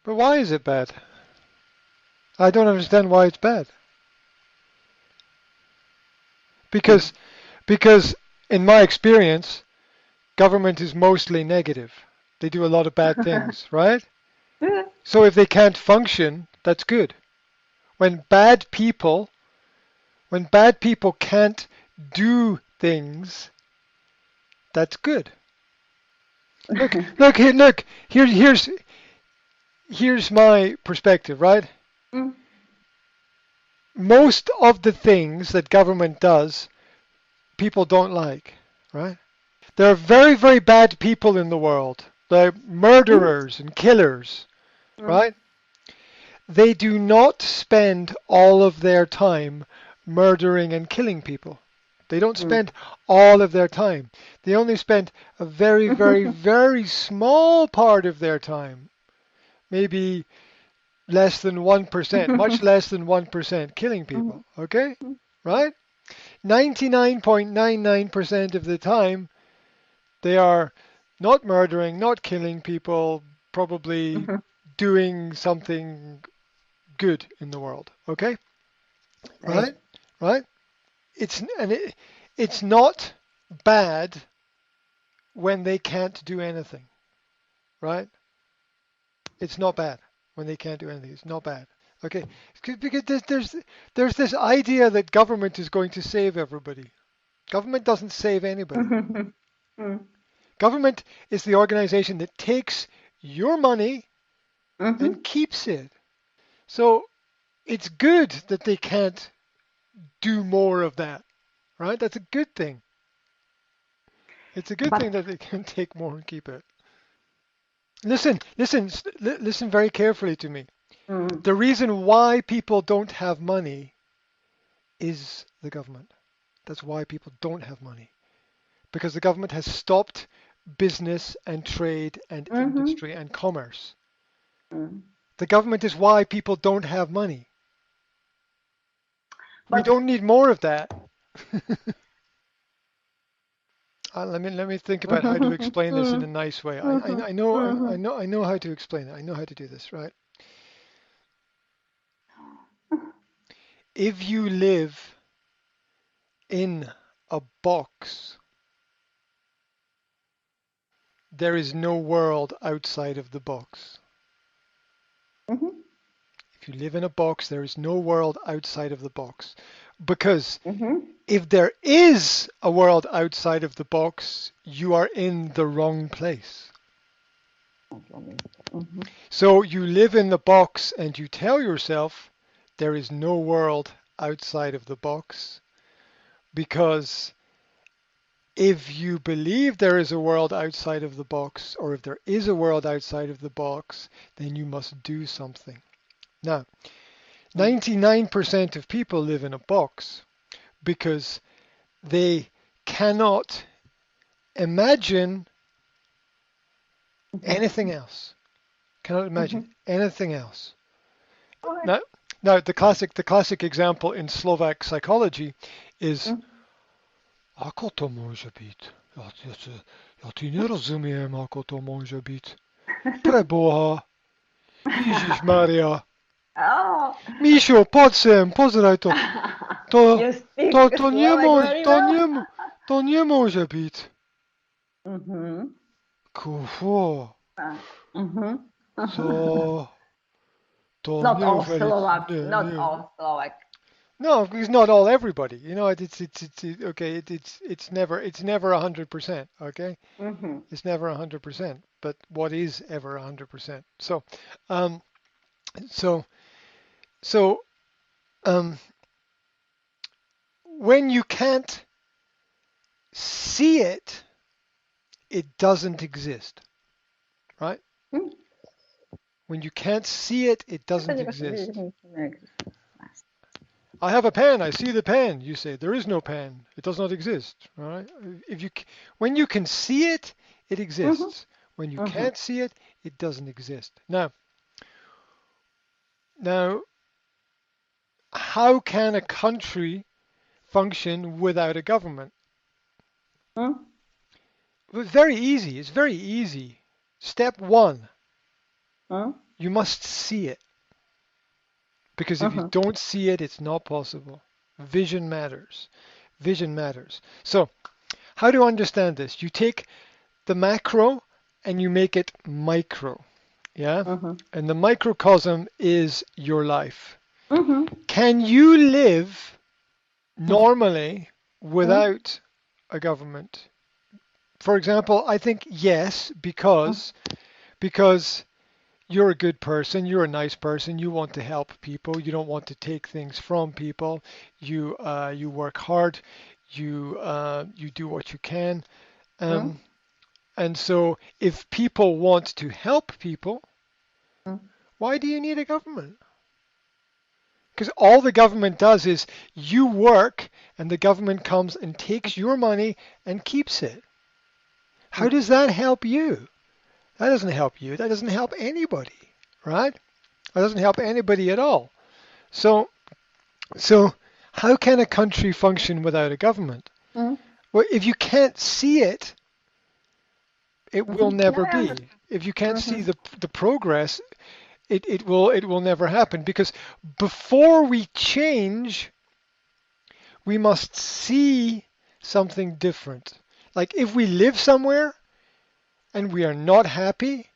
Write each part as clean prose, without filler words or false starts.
But why is it bad? I don't understand why it's bad. Because because in my experience, government is mostly negative. They do a lot of bad things, right? So if they can't function, that's good. When bad people when bad people can't do things, that's good. Look. Here's my perspective, right? Mm, Most of the things that government does, people don't like, right? There are very, very bad people in the world. They're mm, murderers and killers, mm, right? They do not spend all of their time murdering and killing people. They don't mm. spend all of their time. They only spend a very, very, very small part of their time, maybe less than 1%, much less than 1% killing people. Okay? Right? 99.99% of the time, they are not murdering, not killing people, probably doing something good in the world. Okay? Right. Right? Right? It's not bad when they can't do anything. Right? It's not bad when they can't do anything. It's not bad. Okay? Because there's this idea that government is going to save everybody. Government doesn't save anybody. Mm, Government is the organization that takes your money and mhm. keeps it. So it's good that they can't do more of that, right? That's a good thing. It's a good thing But that they can take more and keep it. Listen very carefully to me. mm, The reason why people don't have money is the government. That's why people don't have money. Because the government has stopped business and trade and mhm, industry and commerce. mm. The government is why people don't have money. We But don't need more of that. Let me think about how to mhm, explain this in a mhm, nice way. mhm, mhm. I know how to explain it. I know how to do this, right? If you live in a box, there is no world outside of the box. Mhm, If you live in a box, there is no world outside of the box. Because mhm. if there is a world outside of the box, you are in the wrong place. Mhm. So you live in the box and you tell yourself there is no world outside of the box because if you believe there is a world outside of the box or if there is a world outside of the box, then you must do something. Now, 99% of people live in a box because they cannot imagine Mhm, anything else. Cannot imagine mhm. anything else. Okay. Now, now the classic example in Slovak psychology is Mm. ako to môže byť? Ja ti nerozumiem, ako to môže byť. Pre Boha, Ježiš Maria. Oh, Míšo, poď sem, pozeraj to. To, you to, speak to, Slovak very well. to nemôže byť. Mhm. Kufo, Mhm. to, to Not all neuveriť, Slovak, ne, not ne. all Slovak. No, it's not all everybody. You know, okay. It's never 100%. Okay, Mhm. it's never 100%. But what is ever 100%? Um, so, so um, when you can't see it, it doesn't exist, right? Mm. When you can't see it, it doesn't Depende você diz exist. muito, né? I have a pen. I see the pen. You say there is no pen. It does not exist. All right. If you, when you can see it, it Mhm. exists. When you Mhm. can't see it, it doesn't exist. Now, how can a country function without a government? Mm. Well, very easy. It's very easy. Step one. Mm, You must see it. Because if you mhm, don't see it, it's not possible. Vision matters. Vision matters. So, how to understand this? You take the macro and you make it micro. Yeah? mhm, And the microcosm is your life. mhm, Can you live mhm, normally mm, without a government? For example, I think yes, mm, because you're a good person, you're a nice person, you want to help people, you don't want to take things from people, you work hard, you do what you can, mm, um, and so if people want to help people, mm. why do you need a government? Because all the government does is you work, and the government comes and takes your money and keeps it. How Mm. does that help you? That doesn't help you. That doesn't help anybody, right? That doesn't help anybody at all. So So, how can a country function without a government? Mm. Well, if you can't see it, it will Mhm. never Yeah, I understand. be. If you can't see Mhm. the progress, it will never happen because before we change, we must see something different. Like if we live somewhere and we are not happy,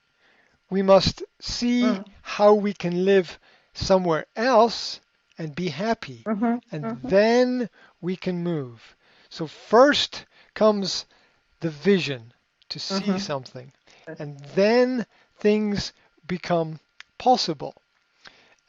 we must see Mm. how we can live somewhere else and be happy. Mhm. And Mhm. then we can move. So first comes the vision to see Mhm. something. And then things become possible.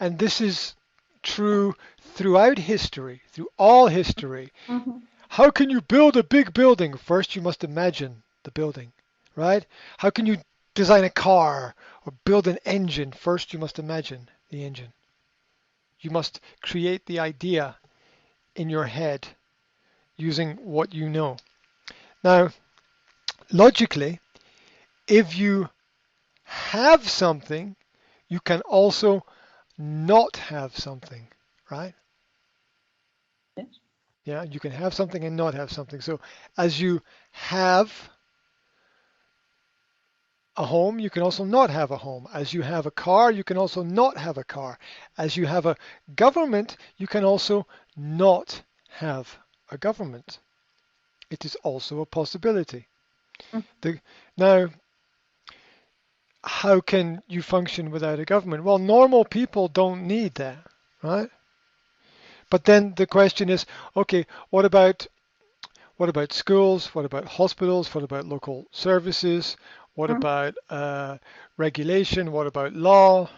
And this is true throughout history, through all history. Mhm. How can you build a big building? First, you must imagine the building, right? How can you design a car or build an engine? First, you must imagine the engine. You must create the idea in your head using what you know. Now, logically, if you have something, you can also not have something, right? Yes. Yeah, you can have something and not have something. So as you have a home, you can also not have a home. As you have a car, you can also not have a car. As you have a government, you can also not have a government. It is also a possibility. Mm. The, now, how can you function without a government? Well, normal people don't need that, right? But then the question is, okay, what about schools? What about hospitals? What about local services? What Mm. about regulation? What about law?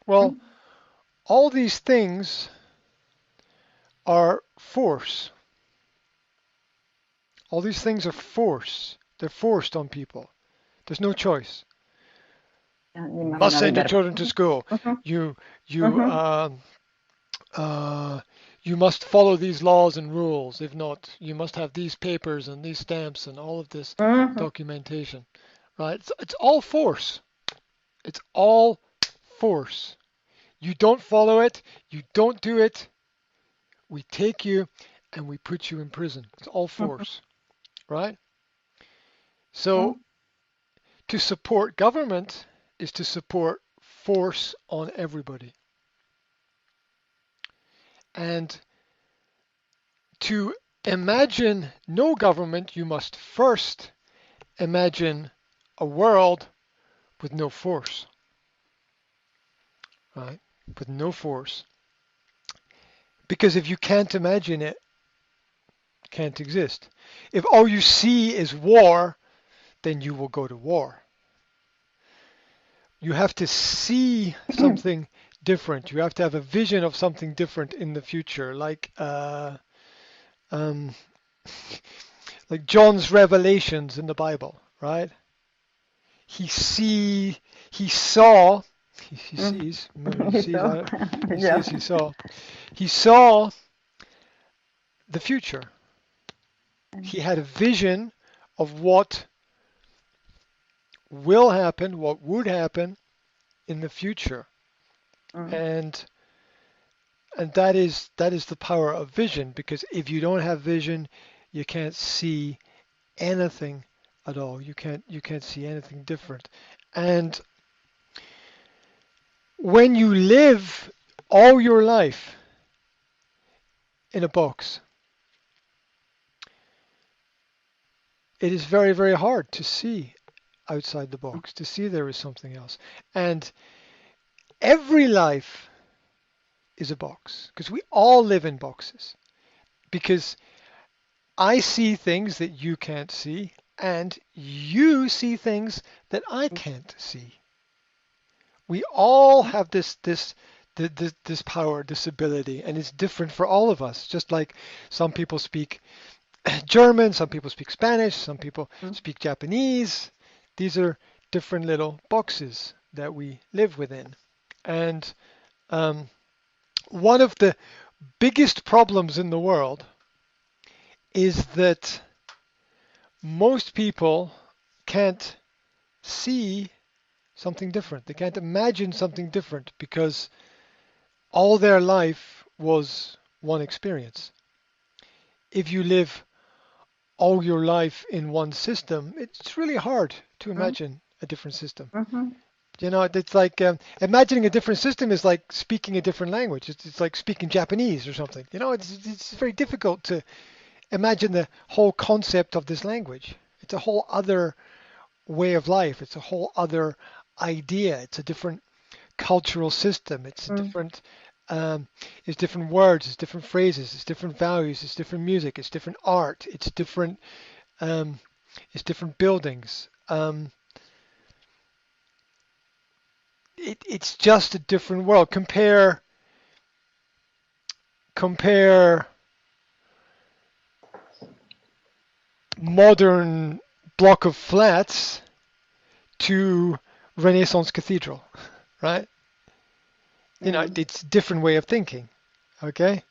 Well, Mm. all these things are force. All these things are force. They're forced on people. There's no choice. You must Immaginare il send your verbo. children to school. Mhm. You you Mhm. um, uh, you must follow these laws and rules. If not, you must have these papers and these stamps and all of this Mhm. documentation. Right? It's all force. It's all force. You don't follow it. You don't do it. We take you and we put you in prison. It's all Mhm. force. Right? So Mhm. to support government is to support force on everybody. And to imagine no government, you must first imagine a world with no force, right? With no force. Because if you can't imagine it, it can't exist. If all you see is war, then you will go to war. You have to see something different. You have to have a vision of something different in the future, um, like John's revelations in the Bible, right? He see, he saw, he Mm. sees, he sees, So, he yeah. sees, he saw the future. He had a vision of what will happen, what would happen in the future, Mm. and that is the power of vision. Because if you don't have vision, you can't see anything at all. You can't see anything different, and when you live all your life in a box, it is very, very hard to see outside the box, to see there is something else. And every life is a box because we all live in boxes. Because I see things that you can't see, and you see things that I can't see. We all have this power, this ability, and it's different for all of us. Just like some people speak German, some people speak Spanish, some people speak Japanese. These are different little boxes that we live within. And one of the biggest problems in the world is that most people can't see something different. They can't imagine something different because all their life was one experience. If you live all your life in one system, it's really hard to imagine a different system. You know, it's like imagining a different system is like speaking a different language. It's like speaking Japanese or something. You know, it's very difficult to imagine the whole concept of this language. It's a whole other way of life. It's a whole other idea. It's a different cultural system. It's a different it's different words, it's different phrases, it's different values, it's different music, it's different art, it's different buildings. It's just a different world. Compare modern block of flats to Renaissance cathedral, right? You know, it's a different way of thinking. Okay,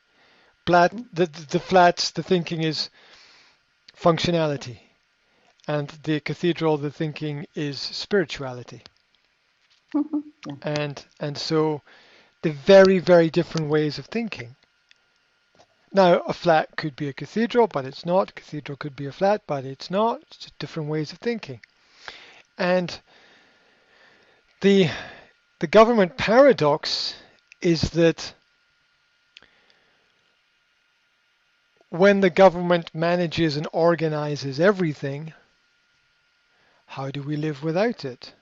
the flats, the thinking is functionality, and the cathedral, the thinking is spirituality. And so the very, very different ways of thinking. Now, a flat could be a cathedral, but it's not. A cathedral could be a flat, but it's not. It's just different ways of thinking. And the government paradox is that when the government manages and organizes everything, how do we live without it?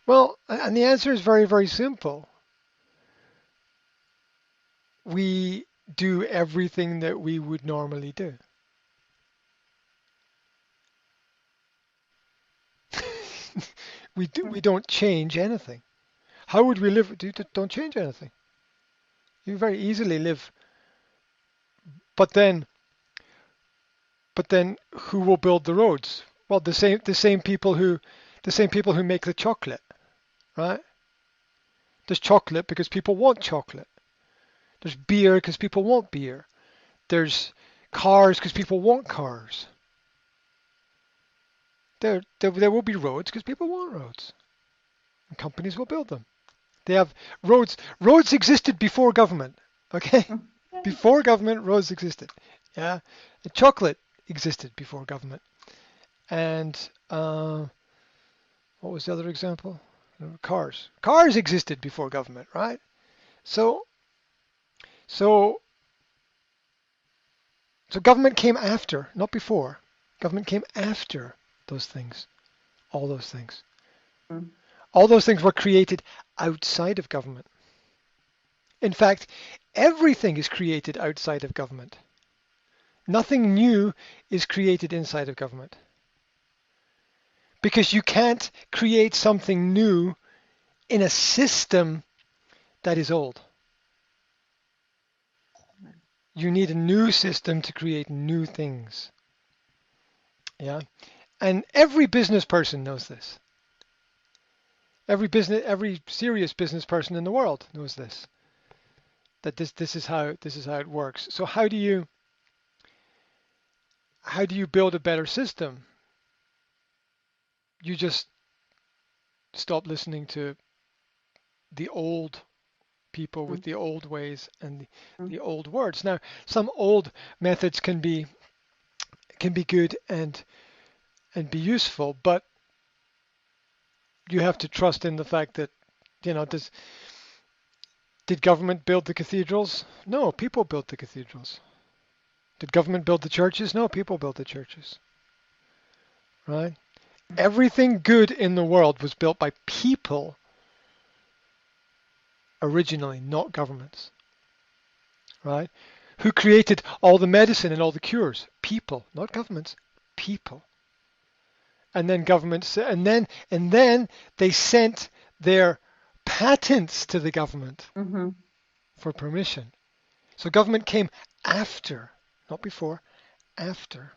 Well, and the answer is very, very simple. We do everything that we would normally do. We don't change anything. How would we live? Don't change anything. You very easily live. But then who will build the roads? Well, the same people who make the chocolate, right? There's chocolate because people want chocolate. There's beer because people want beer. There's cars because people want cars. There will be roads because people want roads. And companies will build them. They have roads. Roads existed before government, okay? Before government, roads existed. Yeah, the chocolate existed before government. And what was the other example? Cars. Cars existed before government, right? So government came after, not before. Government came after those things. All those things. All those things were created outside of government. In fact, everything is created outside of government. Nothing new is created inside of government. Because you can't create something new in a system that is old. You need a new system to create new things. Yeah? And every business person knows this. Every serious business person in the world knows this. That this is how it works. So how do you build a better system? You just stop listening to the old people with the old ways and the old words. Now, some old methods can be good and be useful, but you have to trust in the fact that You know, did government build the cathedrals? No, people built the cathedrals. Did government build the churches? No, people built the churches. Right? Everything good in the world was built by people originally, not governments. Right? Who created all the medicine and all the cures? People, not governments. People. And then governments, and then they sent their patents to the government Mm-hmm. for permission. So government came after, not before, after.